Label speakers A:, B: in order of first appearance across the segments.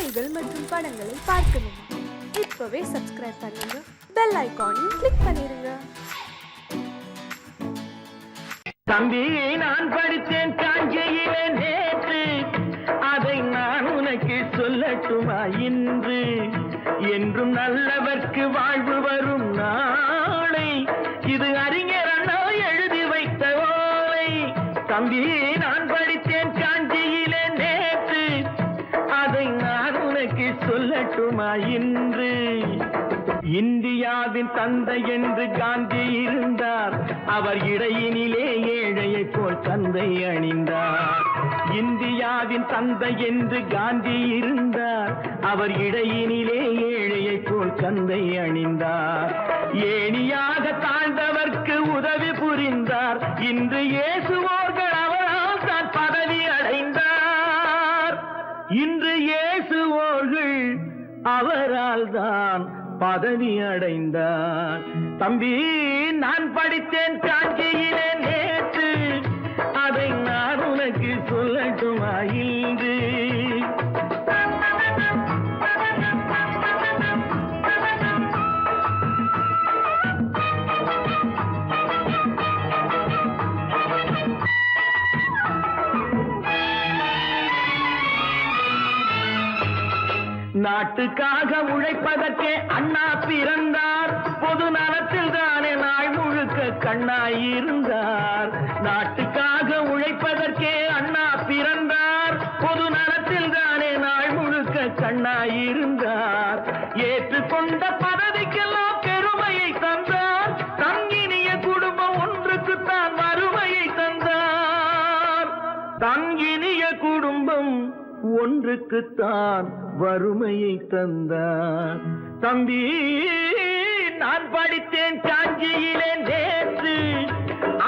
A: நிகழ்ச்சிகள் மற்றும் படங்களை பார்க்கணுமா? இப்பவே சப்ஸ்கிரைப் பண்ணுங்க, பெல் ஐகானையும் கிளிக் பண்ணிருங்க.
B: தம்பி, நான் படித்தேன் காஞ்சியிலே நேற்று, அதை நான் உனக்கு சொல்லட்டுமா இன்று? என்றும் நல்லவர்க்கு வாழ்வு வரும் நாளை, இது அறிஞர் அண்ணா எழுதி வைத்த ஓலை. தம்பி, நான் படித்தேன் காஞ்சியிலே நேற்று, அதை நான் உனக்கு சொல்லட்டுமா இன்று? இந்தியாவின் தந்தை என்று காந்தி இருந்தார், அவர் இடையினிலே ஏழையை போல் தந்தை அணிந்தார். இந்தியாவின் தந்தை என்று காந்தி இருந்தார், அவர் இடையினிலே ஏழையை போல் தந்தை அணிந்தார். ஏணியாக தாழ்ந்தவர்க்கு உதவி புரிந்தார், இன்று இயேசுவோர்கள் அவரால் தான் பதவி அடைந்தார். இன்று இயேசுவோர்கள் அவரால் தான் பதவி அடைந்தார். தம்பி, நான் படித்தேன் காஞ்சியிலே நேற்று, அதை நான் உனக்கு சொல்லட்டுமா இன்று? நாட்டுக்காக உழைப்பதற்கே அண்ணா பிறந்தார், பொது நலத்தில் தானே நாள் முழுக்க கண்ணாயிருந்தார். நாட்டுக்காக உழைப்பதற்கே அண்ணா பிறந்தார், பொது நலத்தில் தானே நாள் முழுக்க கண்ணாயிருந்தார். ஏற்றுக்கொண்ட பதவிக்கெல்லாம் பெருமையை தந்தார், தங்கினிய குடும்பம் ஒன்றுக்குத்தான் வறுமையை தந்தார். தங்கினிய குடும்பம் ஒன்றுக்குத்தான் வறுமையை தந்தார். தம்பி, நான் படித்தேன் காஞ்சியிலே நேற்று,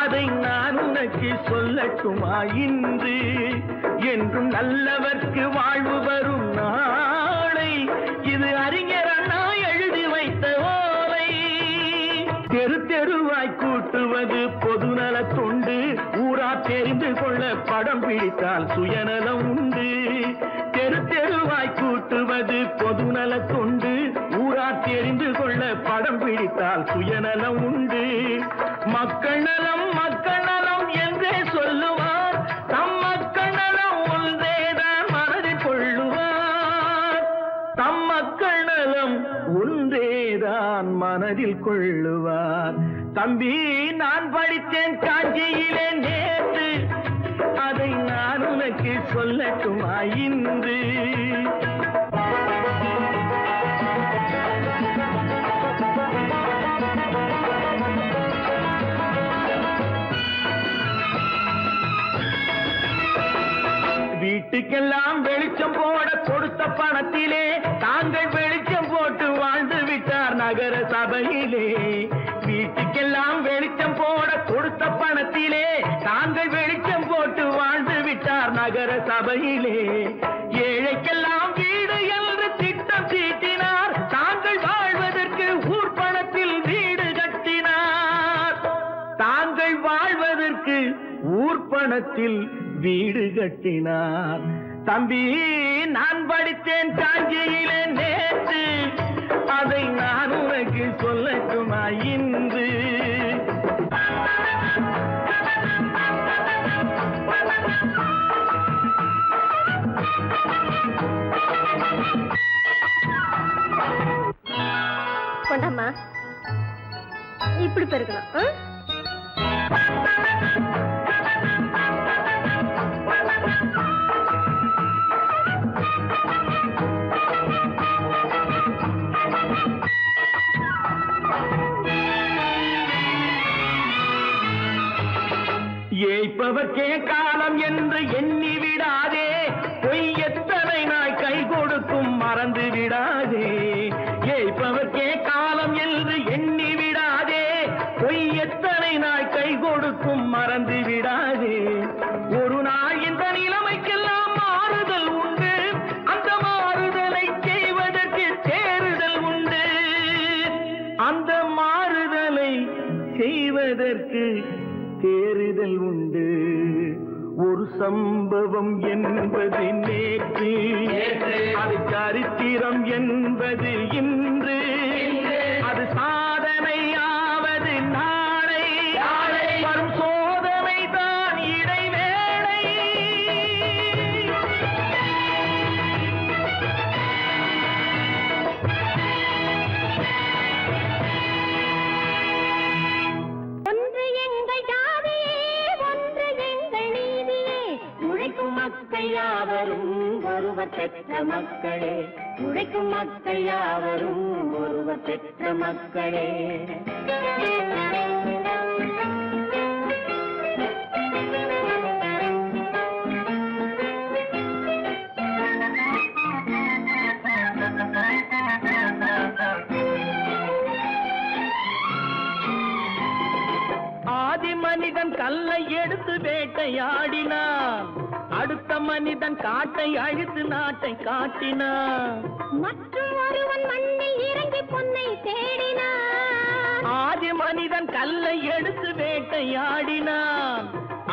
B: அதை நான் உனக்கு சொல்லட்டுமா இன்று? என்றும் நல்லவர்க்கு வாழ்வு வரும் நாளை, இது அறிஞர் அண்ணா எழுதி வைத்த ஓலை. தெரு தெருவாய் கூட்டுவது பொதுநல தொண்டு, ஊரா தெரிந்து கொள்ள படம் பிடித்தால் சுயநலம் உண்டு. தெரு தெருவாய் கூட்டுவது பொதுநல தொண்டு, ஊரா தெரிந்து கொள்ள படம் பிடித்தால் சுயநலம் உண்டு. மக்கள் நலம் மக்கள் நலம் என்றே சொல்லுவார், தம் மக்கள் நலம் ஒன்றேதான் மனதில் கொள்ளுவார். தம் மக்கள் நலம் ஒன்றேதான் மனதில் கொள்ளுவார். தம்பி, நான் படித்தேன் காஞ்சியிலே நேற்று, அதை நான் உனக்கு சொல்லட்டுமா இன்று? வீட்டுக்கெல்லாம் வெளிச்சம் போட கொடுத்த பணத்திலே தாங்கள் வெளிச்சம் போட்டு வாழ்ந்து விட்டார் நகர சபையிலே. வீட்டுக்கெல்லாம் வெளிச்சம் போட கொடுத்த பணத்திலே தாங்கள் வெளிச்சம் போட்டு வாழ்ந்து விட்டார் நகர சபையிலே. ஏழைக்கெல்லாம் வீடு என்று திட்டம் தீட்டினார், தாங்கள் வாழ்வதற்கு ஊர் பணத்தில் வீடு கட்டினார். தாங்கள் வாழ்வதற்கு ஊர் பணத்தில் வீடு கட்டினார். தம்பி, நான் படித்தேன் காஞ்சியிலே நேற்று, அதை நான் உனக்கு சொல்லட்டுமா இன்று?
A: கொண்டாமா, இப்படி பெருக்கலாம்.
B: ஏய்ப்பவர்க்கே காலம் என்று எண்ணி விடாதே, பொய் எத்தனை நாய் கை கொடுக்கும் மறந்து விடாதே. ஏய்ப்பவர்க்கே காலம் என்று எண்ணி விடாதே, பொய் எத்தனை நாய் கை கொடுக்கும் மறந்து விடாதே. ஒரு நாள் இந்த நிலைமைக்கெல்லாம் மாறுதல் உண்டு, அந்த மாறுதலை செய்வதற்கு தேறுதல் உண்டு. அந்த மாறுதலை செய்வதற்கு தேறுதல் உண்டு. ஒரு சம்பவம் என்பது நேற்று, அதை சரித்திரம் என்பது இன்று, அது சாதனையாவது நாளை. வரும் சோதனை தான் இடைவேளை.
C: ஒன்று எங்கள் ஜாதியே, ஒன்று எங்கள் நீதியே. உழைக்கும் மக்கள் யாவரும் ஒருவர் பெற்ற மக்களே. உழைக்கும் மக்கள் யாவரும் ஒருவர் பெற்ற மக்களே.
B: ஆதி மனிதன் கல்லை எடுத்து வேட்டையாடினான், அடுத்த மனிதன் காட்டை அழித்து நாட்டை காட்டினான்.
C: மற்றும் ஒருவன் மண்ணில் இறங்கி பொன்னை தேடினான்.
B: ஆதி மனிதன் கல்லை எடுத்து வேட்டையாடினான்,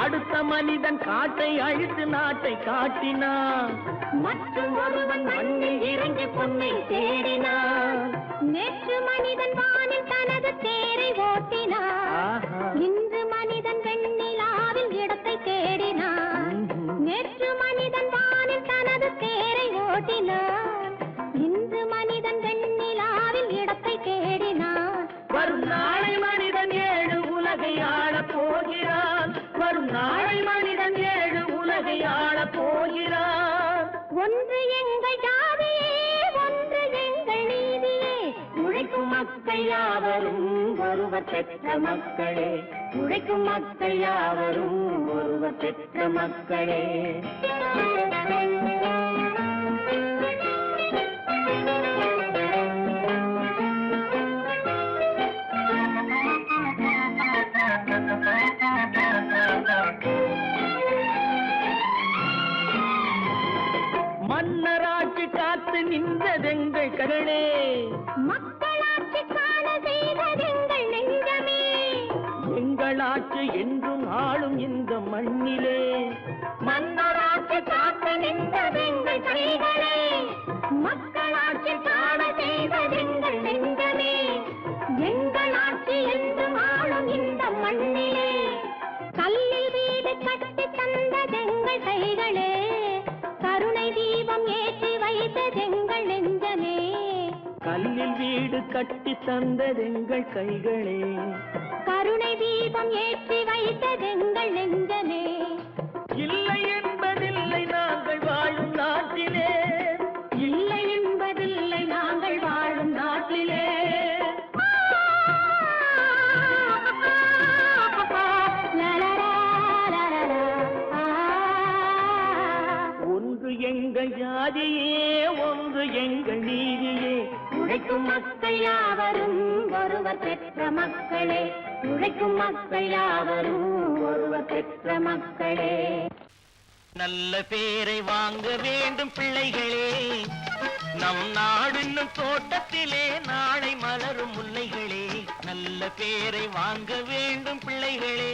B: அடுத்த மனிதன் காட்டை அழித்து நாட்டை காட்டினான்.
C: மற்றும் ஒருவன் மண்ணில் இறங்கி பொன்னை தேடினான். நேற்று மனிதன் வானில் தனது தேரை ஓட்டினான். இன்று மனிதன் வெண்ணிலாவில் இடத்தை தேடினான். நேற்று மனிதன் வானில் தனது தேரை ஓட்டினான். இன்று மனிதன் வெண்ணிலாவில் இடத்தை தேடினான்.
B: வரும் நாளை மனிதன் 7 உலகை ஆளப் போகிறான். வரும் நாளை மனிதன் 7 உலகை ஆளப் போகிறான்.
C: ஒன்று எங்கள் ஜாதியே, ஒன்று எங்கள் நீதியே. உழைக்கும் மக்கள் யாவரும் ஒருவர் பெற்ற மக்களே. உழைக்கும் மக்கள் யாவரும் ஒருவர் பெற்ற மக்களே.
B: மன்னராட்சி காத்து நின்றதெங்கள் கரணே,
C: மக்களாட்சி காண செய்வதெங்கள் நெஞ்சமே.
B: எங்களாட்சி என்றும் ஆளும் இந்த மண்ணிலே.
C: மன்னராட்சி காத்து நின்றதெங்கள் கைகளே. மக்களாட்சி காண செய்வதெங்கள் நெஞ்சமே. எங்களாட்சி என்றும் ஆளும் இந்த மண்ணிலே. கல்லில் வீடு கட்டி தந்ததெங்கள் கைகளே. கருணை தீபம் ஏற்றி வைத்ததெங்கள் நெஞ்சமே.
B: கல்லில் வீடு கட்டி தந்ததெங்கள் கைகளே.
C: கருணை தீபம் ஏற்றி வைத்ததெங்கள் நெஞ்சமே.
B: இல்லை என்பதில்லை நாங்கள் வாழும் நாட்டிலே.
C: இல்லை என்பதில்லை நாங்கள் வாழும் நாட்டிலே.
B: ஒன்று எங்கள் ஜாதியே, ஒன்று எங்கள் நீதியே.
C: உழைக்கும் மக்கள் யாவரும் ஒருவர் பெற்ற மக்களே. உழைக்கும் மக்கள் யாவரும் ஒருவர் பெற்ற மக்களே.
B: நல்ல பேரை வாங்க வேண்டும் பிள்ளைகளே, நம் நாடு இன்னும் தோட்டத்திலே நாளை மலரும் முல்லைகளே. நல்ல பேரை வாங்க வேண்டும் பிள்ளைகளே,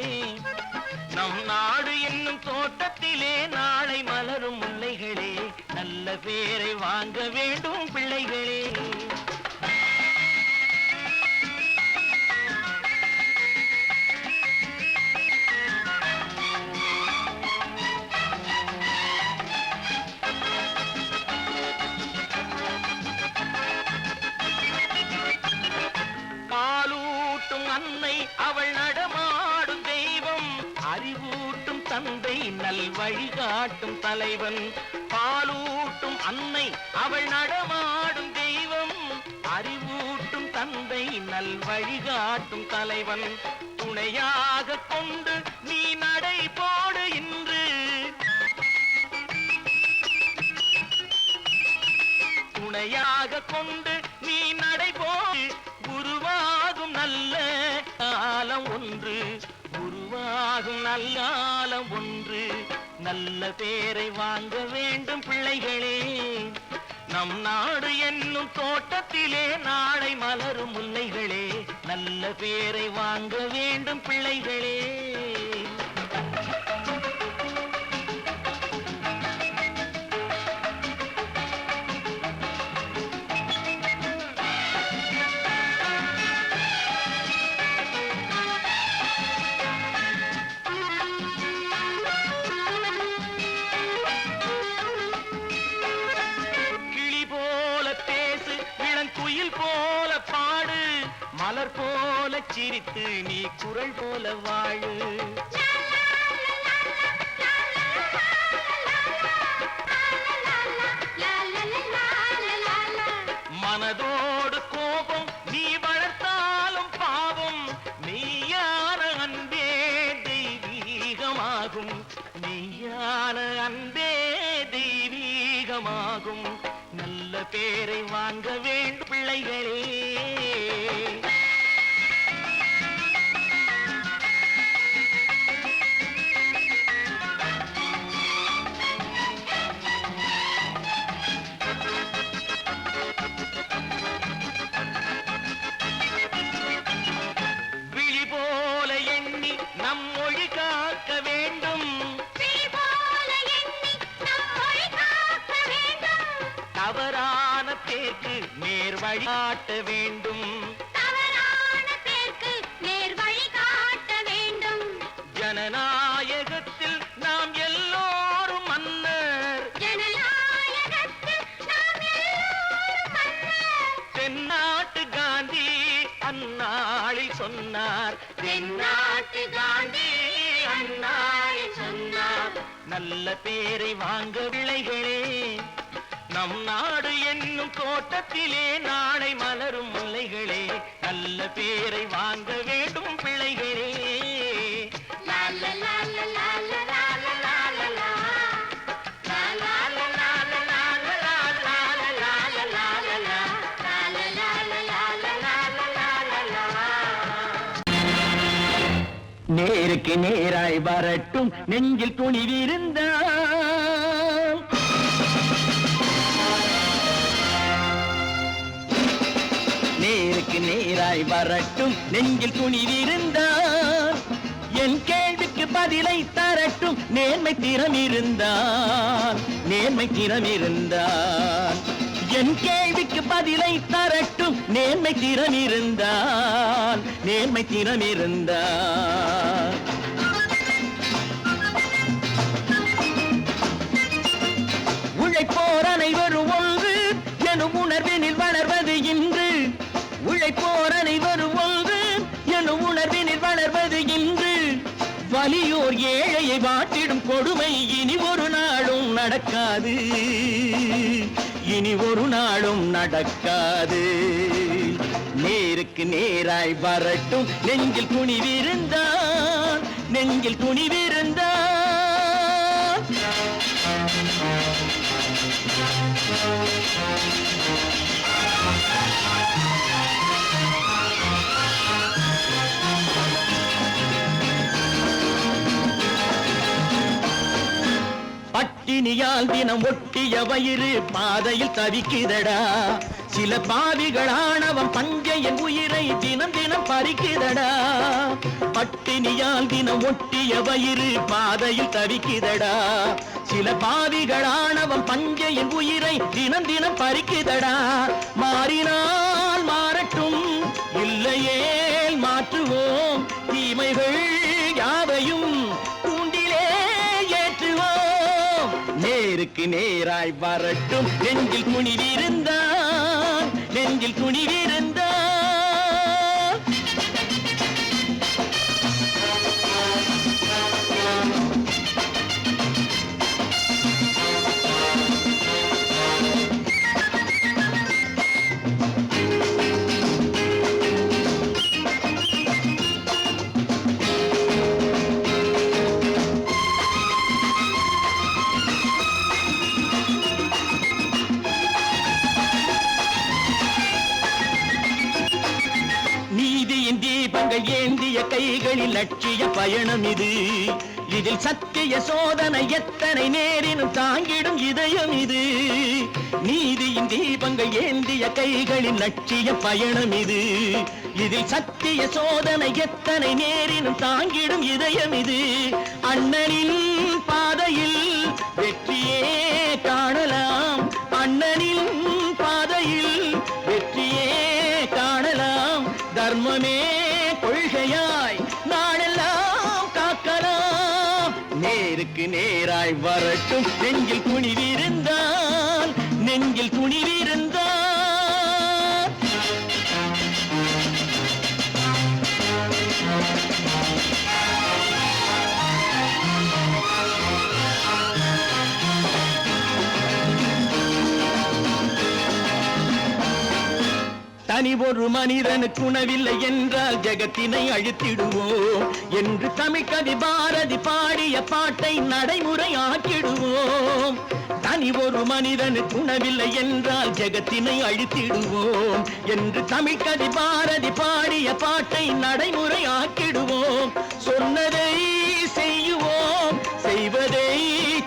B: நம் நாடு என்னும் தோட்டத்திலே நாளை மலரும் முல்லைகளே. நல்ல பேரை வாங்க வேண்டும் பிள்ளைகளே. காலூட்டும் அன்னை அவள் நடமாடும் தெய்வம், அறிவூட்டும் தந்தை நல் வழிகாட்டும் தலைவன். பாலூட்டும் அன்னை அவள் நடமாடும் தெய்வம், அறிவூட்டும் தந்தை நல் வழிகாட்டும் தலைவன். துணையாக கொண்டு நீ நடை போடு இன்று, துணையாக கொண்டு நீ நடை போடு. உருவாகும் நல்ல காலம் ஒன்று, உருவாகும் நல்ல காலம் ஒன்று. நல்ல பேரை வாங்க வேண்டும் பிள்ளைகளே, நம் நாடு என்னும் தோட்டத்திலே நாளை மலரும் முல்லைகளே. நல்ல பேரை வாங்க வேண்டும் பிள்ளைகளே.
D: மலர் போல சிரித்து நீ குரல் போல வாழு. மனதோடு கோபம் நீ வளர்த்தாலும் பாவம், மெய்யான அன்பே தெய்வீகமாகும். மெய்யான அன்பே தெய்வீகமாகும். நல்ல பேரை வாங்க வேண்டும் பிள்ளைகளே. விழி போல எண்ணி நம் மொழி காக்க வேண்டும். தவறான பேருக்கு நேர் வழி காட்ட வேண்டும். ஜனநாயகத்தில் நாம் எல்லோரும் மன்னர். தென்னாட்டு காந்தி அந்நாளில் சொன்னார். தென்னாட்டு காந்தி அந்நாளில் சொன்னார். நல்ல பேரை வாங்க பிள்ளைகளே. நம் நாடு என்னும் தோட்டத்திலே நாளை மலரும் முல்லைகளே. நல்ல பேரை வாங்க வேண்டும் பிள்ளைகளே. நேருக்கு நேராய் வரட்டும் நெஞ்சில் துணிவிருந்தால். நேருக்கு நேராய் வரட்டும் நெஞ்சில் துணிவிருந்தால். என் கேள்விக்கு பதிலை தரட்டும் நேர்மை திறம் இருந்தால். நேர்மை திறம் இருந்தால் என் கேள்விக்கு பதிலை தரட்டும் நேர்மை திறம் இருந்தால். நேர்மை திறம் இருந்தால் உழைப்போர் அனைவரும் ஒன்று எனும் உணர்வினில் வளர்வது இன்று. உழைப்போர் அனைவரும் ஒன்று எனும் உணர்வினில் வளர்வது இன்று. வலியோர் ஏழையை வாட்டிடும் கொடுமை இனி ஒரு நாளும் நடக்காது. இனி ஒரு நாளும் நடக்காது. நேருக்கு நேராய் வரட்டும் நெஞ்சில் துணிவிருந்தால். நெஞ்சில் துணிவிருந்தால் பட்டினியால் தினம் ஒட்டிய வயிறு பாதையில் தவிக்குதடா. சில பாவிகளானவன் பஞ்சையின் உயிரை தினம் தினம் பறிக்குதடா. பட்டினியால் தினம் ஒட்டிய வயிறு பாதையில் தவிக்குதடா. சில பாவிகளானவன் பஞ்சையின் உயிரை தினம் தினம் பறிக்குதடா. மாறினால் மாறட்டும் இல்லையேல் மாற்றுவோம். தீமைகள் யாவையும் கூண்டிலே ஏற்றுவோம். நேருக்கு நேராய் வரட்டும் நெஞ்சில் துணிவிருந்தால். நெஞ்சில் துணிவிருந்தால் தீபங்கள் ஏந்திய கைகளில் லட்சிய பயணம் இது. இதில் சத்திய சோதனை எத்தனை நேரினும் தாங்கிடும் இதயம் இது. நீதியின் தீபங்கள் ஏந்திய கைகளில் லட்சிய பயணம் இது. இதில் சத்திய சோதனை எத்தனை நேரினும் தாங்கிடும் இதயம் இது. அண்ணனின் பாதையில் வெற்றியே காணலாம். அண்ணனின் பாதையில் வெற்றியே காணலாம். தர்மமே கொள்கையாய் நாளெல்லாம் காக்கலாம். நேருக்கு நேராய் வரட்டும் நெஞ்சில் துணிவிருந்தால். நெஞ்சில் துணிவிருந்தால் தனி ஒரு மனிதனுக்கு உணவில்லை என்றால் ஜெகத்தினை அழித்திடுவோம் என்று தமிழ்கவி பாரதி பாடிய பாட்டை நடைமுறையாக்கிடுவோம். தனி ஒரு மனிதனுக்கு உணவில்லை என்றால் ஜெகத்தினை அழித்திடுவோம் என்று தமிழ்கவி பாரதி பாடிய பாட்டை நடைமுறையாக்கிடுவோம். சொன்னதை செய்யுவோம், செய்வதை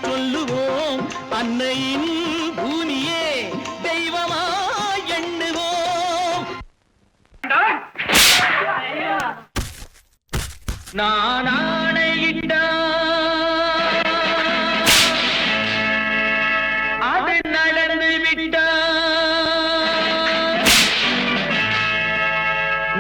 D: சொல்லுவோம், அன்னையின் பூமியே தெய்வமா எண்ணுவோம். நான் ஆணையிட்டால் அது நடந்து விட்டால்,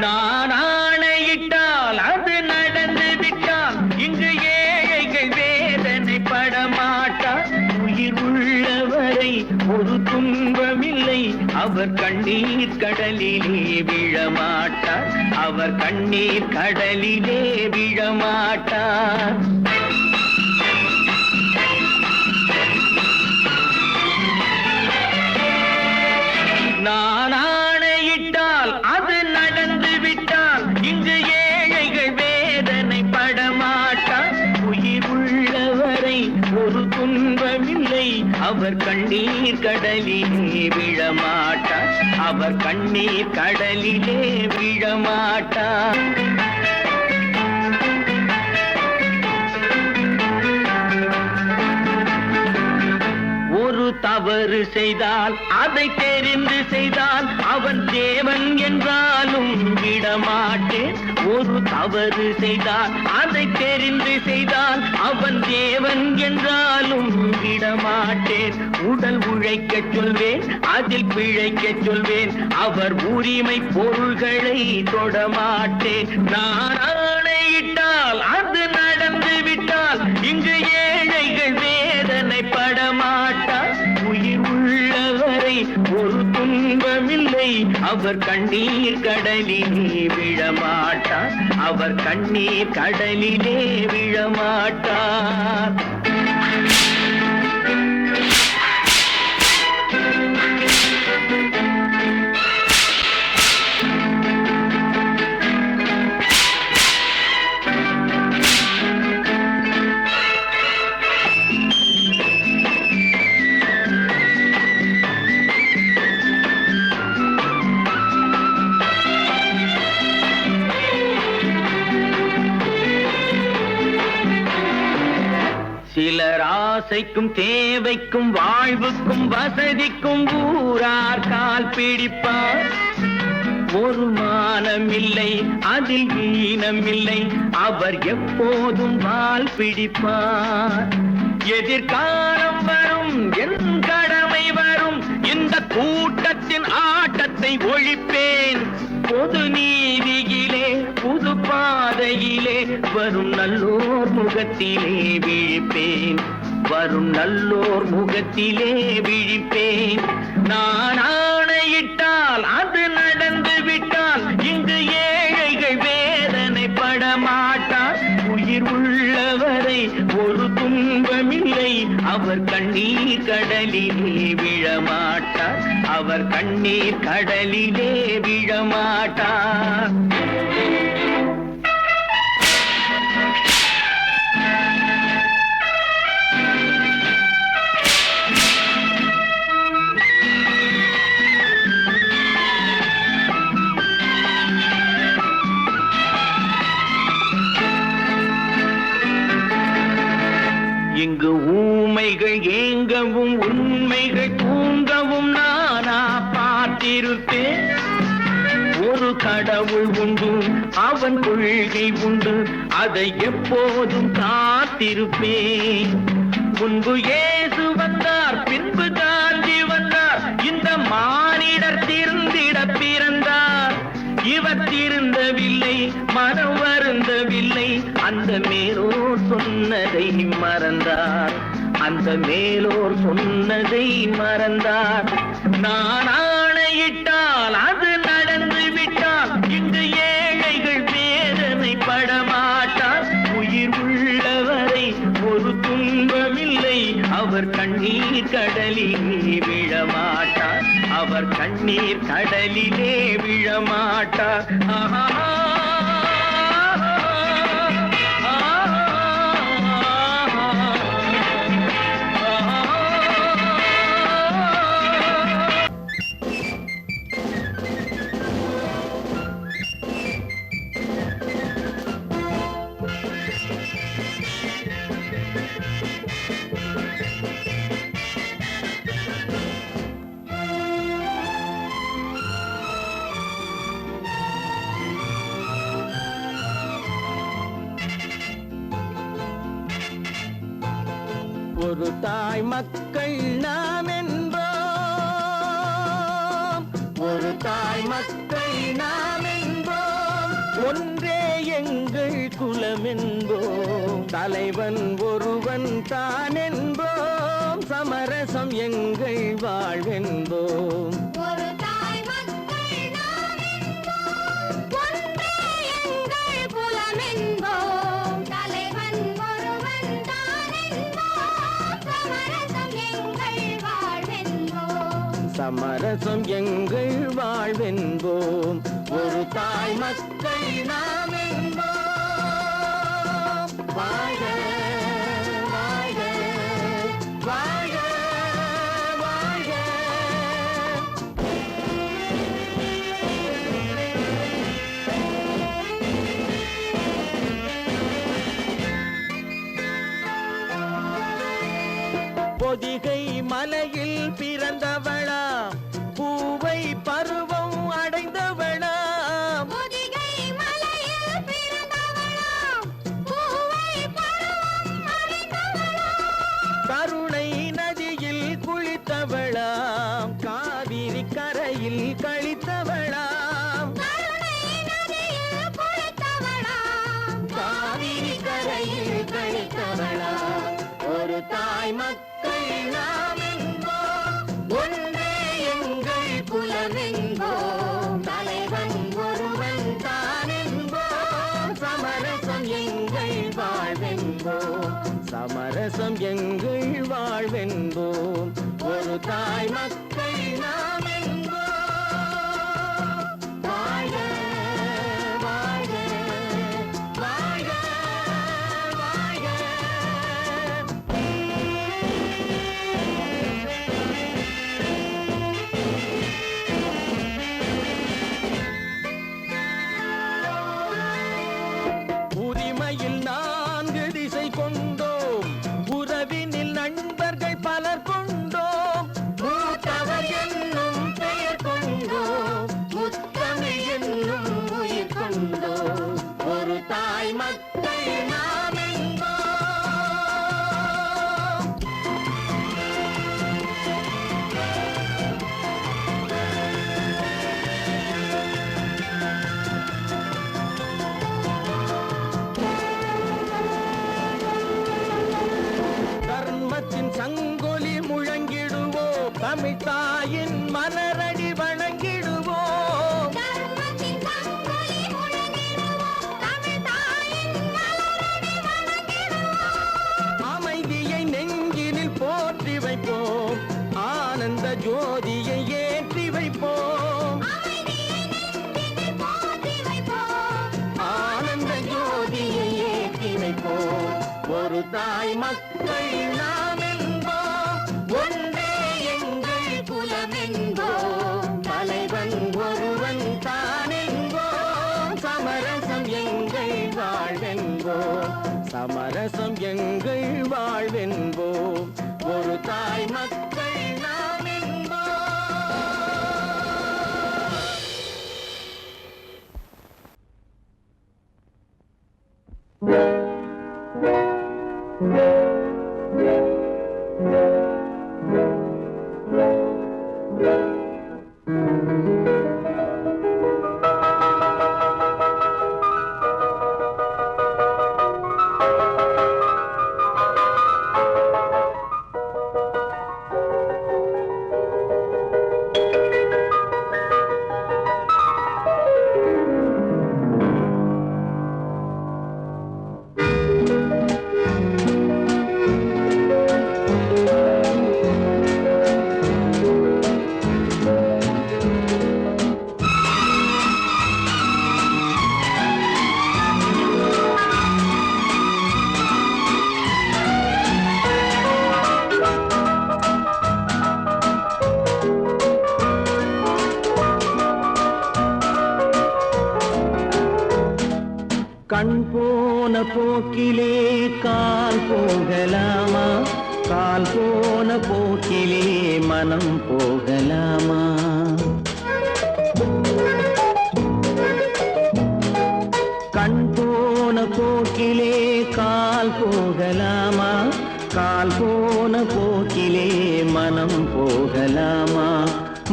D: நான் ஆணையிட்டால் அது நடந்து விட்டால் இங்கு ஏழைகள் வேதனை படமாட்டார். உயிர் உள்ளவரை ஒரு துன்பமில்லை, அவர் கண்ணீர் கடலிலே விழமாட்டார், அவர் கண்ணீர் கடலிலே விழமாட்டார். நான் ஆணையிட்டால் அது நடந்து விட்டால் இங்கு ஏழைகள் வேதனை படமாட்டார். உயிர் உள்ளவரை ஒரு துன்பமில்லை, அவர் கண்ணீர் கடலிலே விழமாட்டார், அவர் கண்ணீர் கடலிலே விழமாட்டார். ஒரு தவறு செய்தால் அதை தெரிந்து செய்தால் அவன் தேவன் என்றாலும் விடமாட்டேன். ஒரு தவறு செய்தால் அதை தெரிந்து செய்தால் அவன் தேவன் என்றாலும் விடமாட்டேன். உடல் உழைக்க சொல்வேன், அதில் பிழைக்க சொல்வேன், அவர் உரிமை பொருள்களை தொடமாட்டேன். நான் ஆணையிட்டால் அது நடந்து விட்டால் இங்கு ஏழைகள் வேதனை படமாட்டார். உயிர் உள்ளவரை ஒரு துன்பமில்லை, அவர் கண்ணீர் கடலிலே விழமாட்டார், அவர் கண்ணீர் கடலிலே விழமாட்டார். சிலர் ஆசைக்கும் தேவைக்கும் வாழ்வுக்கும் வசதிக்கும் ஊரார் கால் பிடிப்பார். ஒரு மானமில்லை, அதில் ஈனமில்லை, அவர் எப்போதும் வால் பிடிப்பார். எதிர்காலம் வரும், என் கடமை வரும், இந்த கூட்டத்தின் ஆட்டத்தை ஒழிப்பேன். பொது நீதியிலே புது பாதையிலே வரும் நல்லோர் முகத்திலே விழிப்பேன், வரும் நல்லோர் முகத்திலே விழிப்பேன். நான் ஆணையிட்டால் அது நடந்து விட்டால் இங்கு ஏழைகள் வேதனை படமாட்டார். உயிர் உள்ளவரை ஒரு துன்பமில்லை, அவர் கண்ணீர் கடலிலே விழமாட்டார், அவர் கண்ணீர் கடலிலே விழமாட்டார். இங்கு ஊமைகள் ஏங்கவும் உண்மைகள் தூங்கவும் நானா பார்த்திருப்பேன். ஒரு கடவுள் உண்டு, அவன் கொள்கை உண்டு, அதை எப்போதும் காத்திருப்பேன். முன்பு இயேசு வந்தார், பின்பு காந்தி வந்தார், இந்த மானிடர் திருந்திட பிறந்தார். இவர் திருந்தவில்லை, மனம் வருந்தவில்லை, அந்த மேலோர் சொன்னதை மறந்தார், அந்த மேலோர் சொன்னதை மறந்தார். நான் ஆணையிட்டால் அது நடந்து விட்டால் இங்கு ஏழைகள் வேதனை படமாட்டார். உயிர் உள்ளவரை ஒரு துன்பமில்லை, அவர் கண்ணீர் கடலிலே விழமாட்டார், அவர் கண்ணீர் கடலிலே விழமாட்டார். ஒரு தாய் மக்கள் நாம் என்போம், ஒரு தாய் மக்கள் நாம் என்போம், ஒன்றே எங்கள் குலம் என்போம், தலைவன் ஒருவன் தான் என்போம், சமரசம் எங்கள் வாழ்வென்போம்.
C: ஒரு தாய் மக்கள் நாம் என்போம், ஒன்றே எங்கள் குலம் என்போம், தலைவன் ஒருவன் தான் என்போம், சமரசம் எங்கள் வாழ்வென்போம்.
D: சமரசம் எங்கள் வாழ்வென்போம். ஒரு தாய் மக்கள் நாம் என்போம். வாழ்க வாழ்க வாழ்க வாழ்க. பொதிகை மலையில் பிறந்தவளா, பூவை பருவம் அடைந்தவளா,
C: பொதிகை மலையில் பிறந்தவளாம், பூவை பருவம் அடைந்தவளாம்,
D: கருணை நதியில் குளித்தவளாம், காவிரி கரையில் கழித்தவளாம்,
C: கருணை நதியில் குளித்தவளாம்,
D: காவிரி கரையில் கழித்தவளாம். ஒரு தாய் மக்கள் நாம் என்போம், ஒன்றே எங்கள் குலம் என்போம், தலைவன் ஒருவன் தான் என்போம், சமரசம் எங்கள் வாழ்வென்போம், சமரசம் எங்கள் வாழ்வென்போம். ஒரு தாய் மக்கள் நாம் என்போம். வாழ்க வாழ்க வாழ்க வாழ்க. உரிமையில் 4 திசை கொண்டோம், உறவினில் நண்பர்கள் பலர் கொண்டோம், மூத்தவர் என்னும் பெயர் கொண்டோம், முத்தமிழ் என்னும் உயிர் கொண்டோம். ஒரு தாய் மக்கள் நாம் என்போம். தர்மத்தின் சங்கொலி முழங்கிடுவோம், தமிழ் தாயின் மலரடி வணங்கிடுவோம்,
C: தர்மத்தின் சங்கொலி முழங்கிடுவோம், தமிழ் தாயின் மலரடி வணங்கிடுவோம்,
D: அமைதியை நெஞ்சினில் போற்றி வைப்போம், ஆனந்த ஜோதியை ஏற்றி வைப்போம்,
C: அமைதியை நெஞ்சினில் போற்றி வைப்போம்,
D: ஆனந்த ஜோதியை ஏற்றி வைப்போம். ஒரு தாய் மக்கள் நாம் என்போம், ஒன்றே எங்கள் குலம் என்போம், தலைவன் ஒருவன் தான் என்போம், சமரசம் எங்கள் வாழ்வென்போம், சமரசம் எங்கள் வாழ்வென்போம். ஒரு தாய் மக்கள் நாம் என்போம். கண் போன போக்கிலே கால் போகலாமா, கால் போன போக்கிலே மனம் போகலாமா? கண் போன போக்கிலே கால் போகலாமா, கால் போன போக்கிலே மனம் போகலாமா?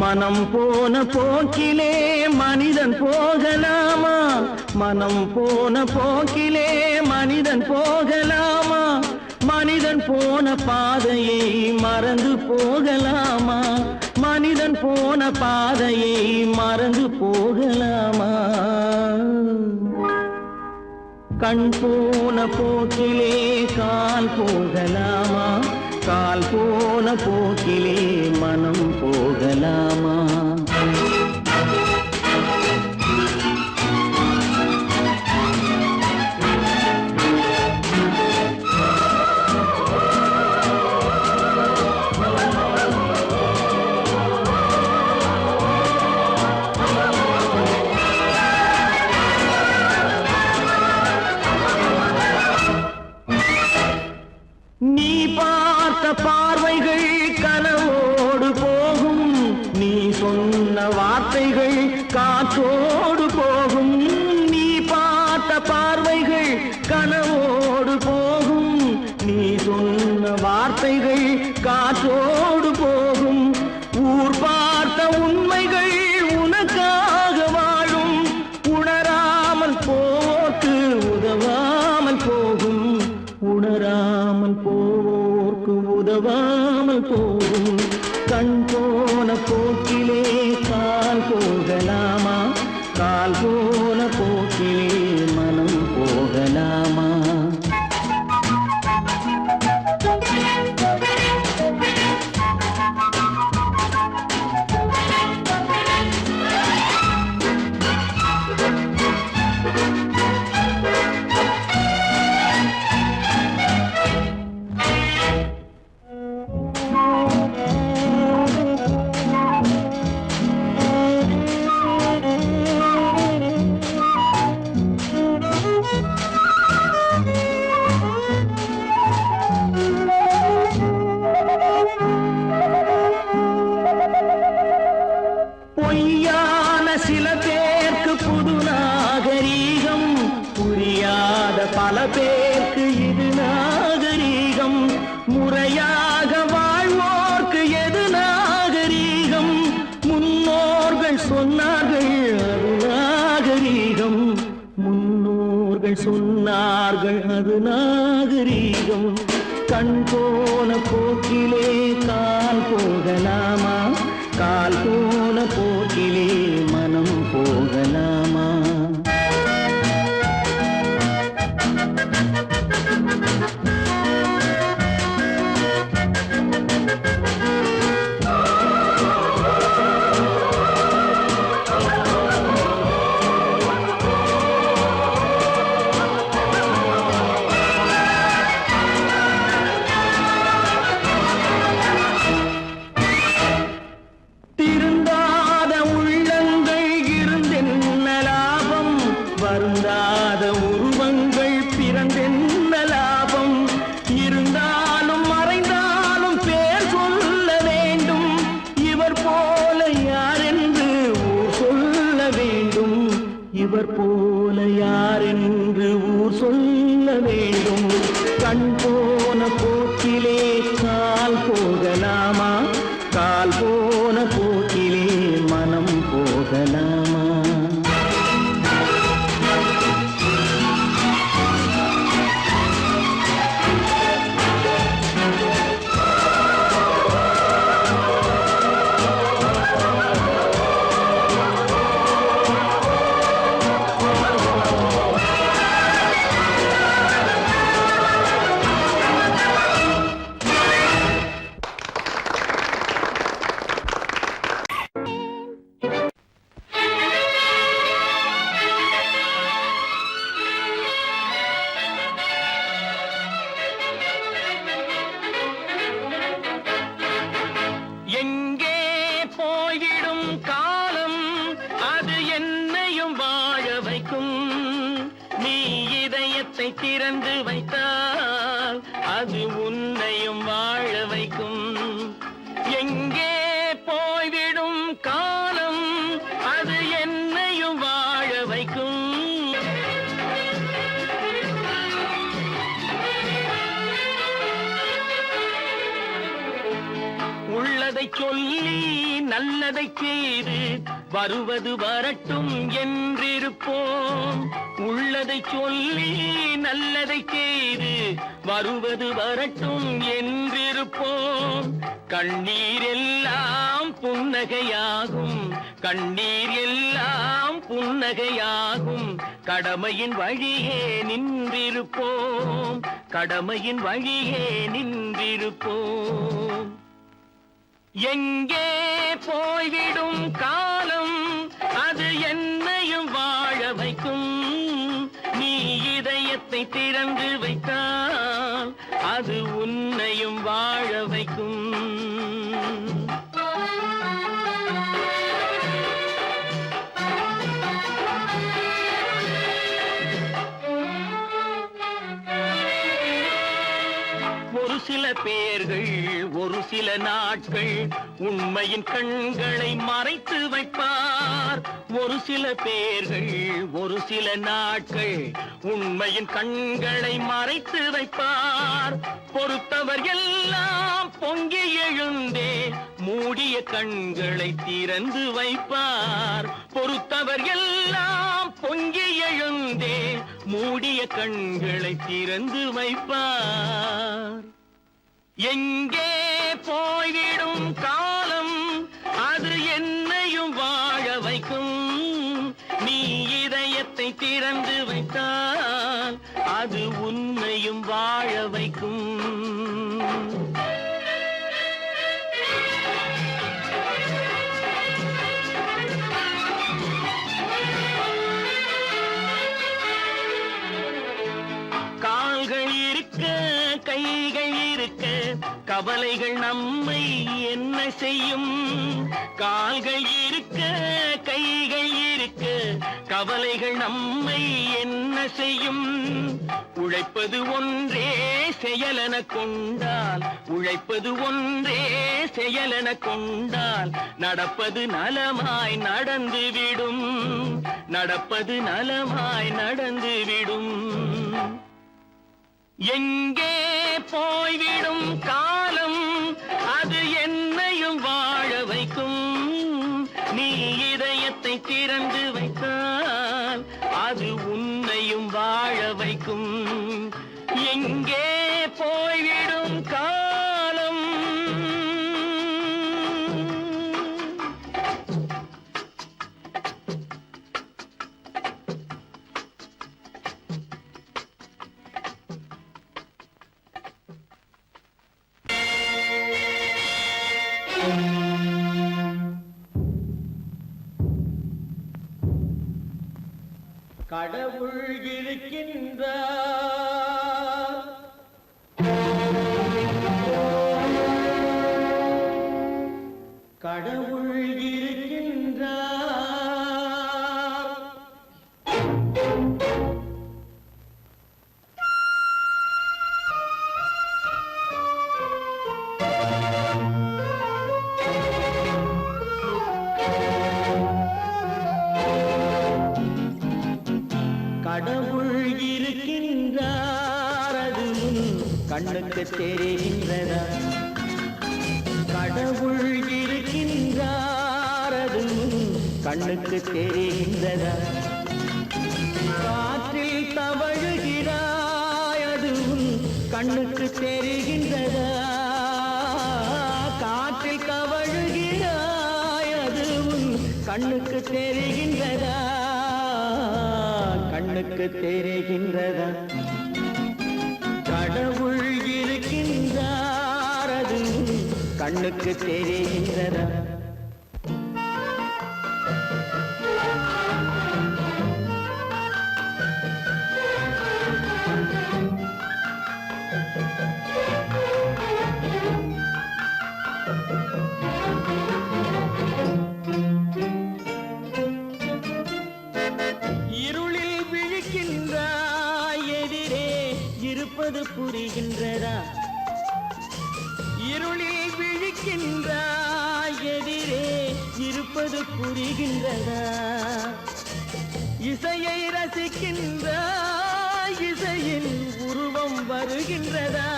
D: மனம் போன போக்கிலே மனிதன் போகலாமா, மனம் போன போக்கிலே மனிதன் போகலாமா? மனிதன் போன பாதையை மறந்து போகலாமா, மனிதன் போன பாதையை மறந்து போகலாமா? கண் போன போக்கிலே கால் போகலாமா, கால் போன போக்கிலே மனம் போகலாமா? நீ பார்த்த பார்வைகள் கனவோடு போகும், நீ சொன்ன வார்த்தைகள் காற்றோடு போகும். நீ பார்த்த பார்வைகள் கனவோடு போகும், நீ சொன்ன வார்த்தைகள் காற்றோடு போகும். ஊர் பார்த்த உண்மைகள் உனக்காக வாழும், உணராமல் போக்கு உதவாமல் போகும், உணராமல் போக்கு உதவாமல் போகும். கண் போன போக்கிலே கால் போகலாமா, கால் போன போக்கிலே மனம் போகலாமா? பொய்யான சில பேருக்கு புது நாகரீகம், புரியாத பல பேருக்கு இது நாகரீகம். முறையாக வாழ்வோர்க்கு எது நாகரீகம்? முன்னோர்கள் சொன்னார்கள் அது நாகரீகம், முன்னோர்கள் சொன்னார்கள் அது நாகரீகம். கண் போன போக்கிலே கால் போகலாமா, கால் போன போக்கிலே மனம் போகலாமா? திருந்தாத உள்ளங்கள் இருந்தென்ன லாபம், வருந்தாத உருவங்கள் பிறந்தென்ன லாபம்? இருந்தாலும் மறைந்தாலும் பேர் சொல்ல வேண்டும், இவர் போல யாரென்று ஊர் சொல்ல வேண்டும், இவர் போல யாரென்று ஊர் சொல்ல வேண்டும். கண் போன போக்கிலே கால் போகலாமா, கால் போன போக்கிலே மனம் போகலாமா? திறந்து வைத்தால் அது உன்னையும் வாழ வைக்கும். எங்கே போய்விடும் காலம் அது என்னையும் வாழ வைக்கும். உள்ளதை சொல்லி நல்லதை செய்து வருவது வரட்டும் என்றிருப்போம். உள்ளதை சொல்லி நல்லதை செய்து வருவது வரட்டும் என்றிருப்போம். கண்ணீர் எல்லாம் புன்னகையாகும், கண்ணீர் எல்லாம் புன்னகையாகும். கடமையின் வழியே நின்றிருப்போம், கடமையின் வழியே நின்றிருப்போம். எங்கே போய்விடும் காலம் அது என்னையும் வாழ வைக்கும். நீ இதயத்தை திறந்து வைத்தால் அது உன்னையும் வாழ வைக்கும். ஒரு சில பேர்கள் ஒரு சில நாட்கள் உண்மையின் கண்களை மறைத்து வைப்பார். ஒரு சில பேர்கள் ஒரு சில நாட்கள் உண்மையின் கண்களை மறைத்து வைப்பார். பொறுத்தவர் எல்லாம் பொங்கி எழுந்தே மூடிய கண்களை திறந்து வைப்பார். பொறுத்தவர் எல்லாம் பொங்கி எழுந்தே மூடிய கண்களை திறந்து வைப்பார். எங்கே போய்விடும் காலம் அது என்னையும் வாழ வைக்கும். நீ இதயத்தை திறந்து வைத்தால் அது உன்னையும் வாழ வைக்கும். கால்கள் இருக்க கைகள் இருக்க கவலைகள் நம்மை என்ன செய்யும். கால்கள் இருக்க கைகள் இருக்க கவலைகள் நம்மை என்ன செய்யும். உழைப்பது ஒன்றே செயலென கொண்டால், உழைப்பது ஒன்றே செயலென கொண்டால் நடப்பது நலமாய் நடந்துவிடும், நடப்பது நலமாய் நடந்துவிடும். எங்கே போய்விடும் காலம் அது என்னையும் வாழ வைக்கும். நீ இதயத்தை திறந்து வைத்தால் அது உன்னையும் வாழ வைக்கும். எங்கே போய்விடும் காலம் கடவுள் இருக்கின்றார், கடவுள் இருக்கின்றார். கடவுள் இருக்கின்றார் அது கண்ணுக்கு தெரிகின்றதா. கடவுள் இருக்கின்றார் அது கண்ணுக்கு தெரிகின்றதா. காற்றில் தவழுகிறாய் அது கண்ணுக்கு தெரிகின்றதா. காற்றில் தவழுகிறாய் அது கண்ணுக்கு தெரிகின்றதா. கண்ணுக்கு தெரிகின்றதா. கடவுள் இருக்கின்றார் அது கண்ணுக்கு தெரிகின்றதா. இருளில் விழிக்கின்றாய் எதிரே புரிகின்றதா இசையை ரசிக்கின்ற இசையின் உருவம் வருகின்றதா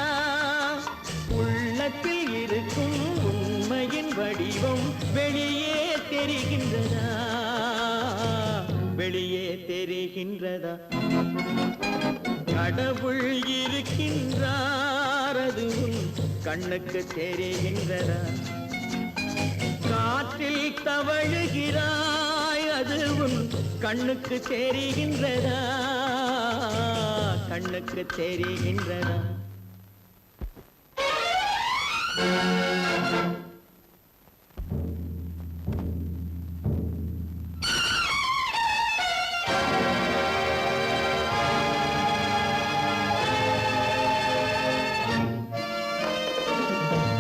D: உள்ளத்தில் இருக்கும் உண்மையின் வடிவம் வெளியே தெரிகின்றதா வெளியே தெரிகின்றதா கடவுள் இருக்கின்றார் அது உன் கண்ணுக்கு தெரிகின்றதா காற்றில் தவழுகிறாய் அது உன் கண்ணுக்கு தெரிகின்றதா கண்ணுக்கு தெரிகின்றதா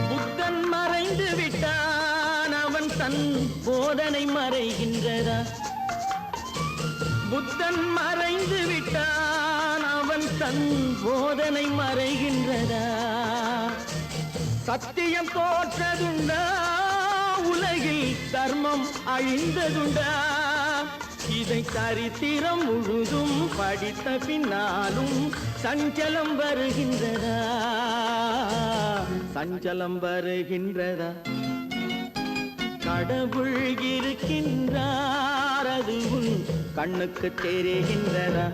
D: புத்தன் மறைந்து விட்டான் அவன் தன் போதனை மறைகின்றதா புத்தன் மறைந்து விட்டான் அவன் தன் போதனை மறைகின்றதா சத்தியம் தோற்றதுண்டா உலகில் தர்மம் அழிந்ததுண்டா இதை சரித்திரம் முழுதும் படித்த பின்னாலும் சஞ்சலம் வருகின்றதா சஞ்சலம் வருகின்றதா கடவுள் இருக்கின்றார் அது உன் கண்ணுக்கு தெரிகின்றதா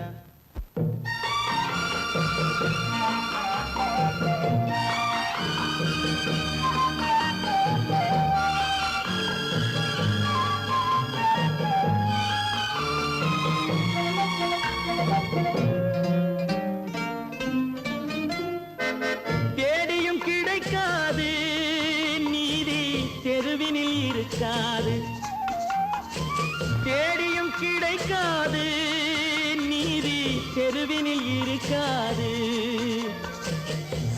D: தேடியும் கிடைக்காது நீதி தெருவினில் இருக்காது தேடியும் கிடைக்காது நீதி தெருவினில் இருக்காது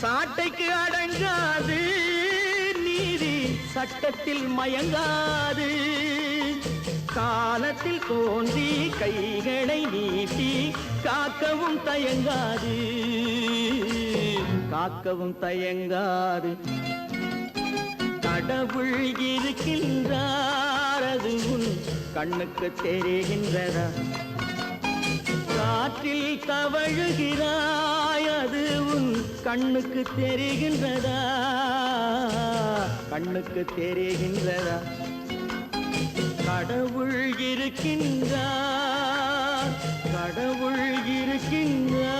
D: சாட்டைக்கு அடங்காது நீதி சட்டத்தில் மயங்காது காலத்தில் தோன்றி கைகளை நீட்டி காக்கவும் தயங்காது காக்கவும் தயங்காது கடவுள் இருக்கின்றார் அது உன் கண்ணுக்கு தெரிகின்றதா காற்றில் தவழுகிறாய் அது உன் கண்ணுக்கு தெரிகின்றதா கண்ணுக்கு தெரிகின்றதா கடவுள் இருக்கின்றார் கடவுள் இருக்கின்றார்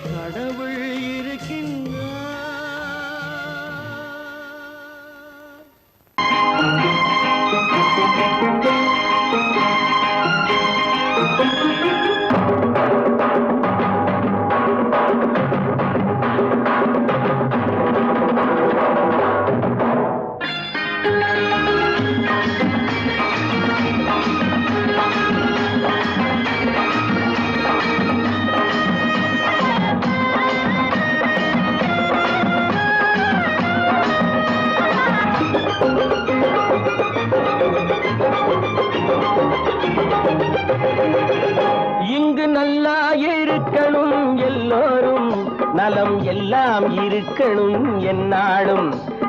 D: கடவுள் இருக்கின்றார் இங்கு நல்லா இருக்கணும் எல்லோரும் நலம் எல்லாம் இருக்கணும் என்னாலும்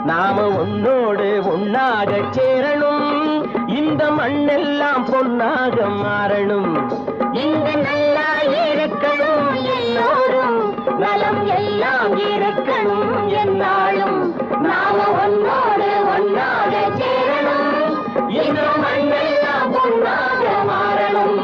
D: நாம உன்னோடு ஒன்னாக சேரணும் இந்த மண்ணெல்லாம் பொன்னாக மாறணும் இங்கு நல்லா இருக்கணும் எல்லோரும் நலம் எல்லாம் இருக்கணும் என்னாலும் நாம உன்னோடு ஒன்னாக சேரணும் இந்த மண்ணெல்லாம் பொன்னாக மாறணும்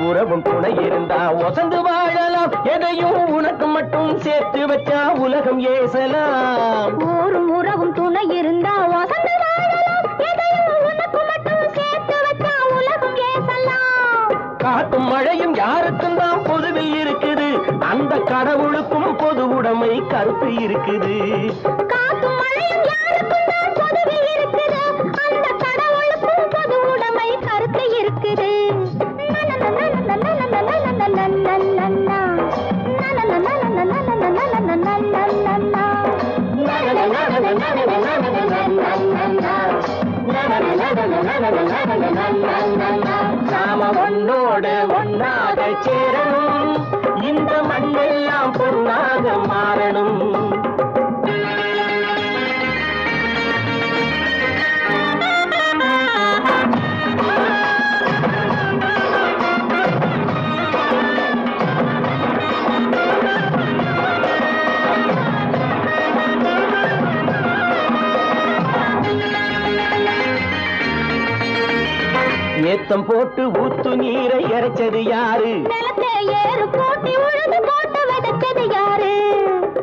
D: உறவும் துணை இருந்தா ஒசந்து வாழலாம் எதையும் உனக்கு மட்டும் சேர்த்து வச்சா உலகம் ஏசலாம்
C: ஊரும் உறவும் துணை இருந்தா வசந்து வாழலாம் எதையும் உனக்கு மட்டும் சேர்த்து வச்சா உலகம் ஏசலாம்
D: காத்தும் மழையும் யாருக்கும் தான் பொதுவில் இருக்குது அந்த கடவுளுக்கும் பொது உடைமை கருத்து இருக்குது
C: காத்தும் மழையும் யாருக்கும் தான் பொதுவில் இருக்குது அந்த கடவுளுக்கும் பொது உடைமை கருத்து இருக்குது
D: நாம ஒன்னோடு ஒன்னாக சேரணும் இந்த மண்ணெல்லாம் பொன்னாக மாறணும். ஏத்தம் போட்டு ஊத்து நீரை இறைச்சது யாரு?
C: நிலத்தை ஏறு போட்டி உழுது போட்டு விதைச்சது யாரு?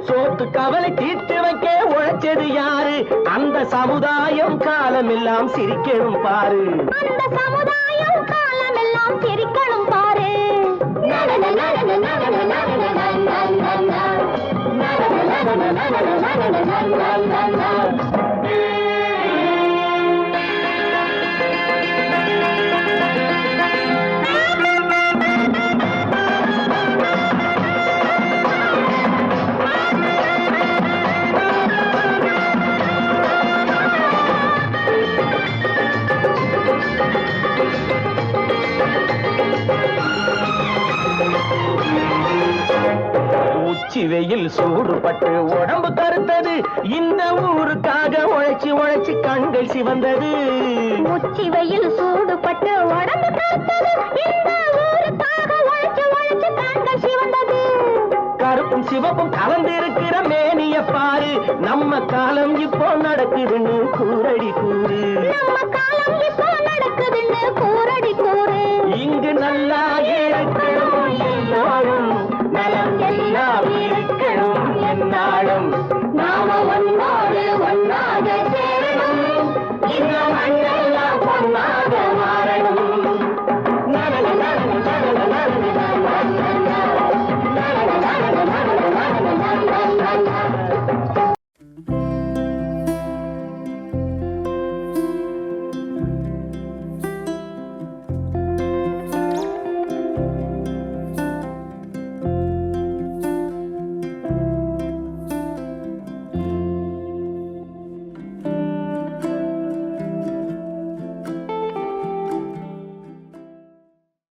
D: சோத்து கவலை தீர்த்து வைக்க உழைச்சது யாரு? அந்த சமுதாயம் காலமெல்லாம் சிரிக்கணும் பாரு.
C: அந்த சமுதாயம் காலமெல்லாம் சிரிக்கணும் பாரு. நனன நனன நனன நனன நனன
D: உச்சி வெயில் சூடுபட்டு உடம்பு கருத்தது. இந்த ஊருக்காக உழைச்சி உழைச்சி கண்கள் சிவந்தது.
C: உச்சி வெயில் சூடுபட்டு உடம்பு கருத்தது. இந்த ஊருக்காக உழைச்சு உழைச்சு கண்கள் சிவந்தது.
D: கருப்பும் சிவப்பும் கலந்திருக்கிற மேனிய பாரு. நம்ம காலம் இப்போ நடக்குதுன்னு கூரடி கூறு.
C: நம்ம காலம் இப்போ நடக்குதுன்னு கூரடி கூறு.
D: இங்கு நல்லா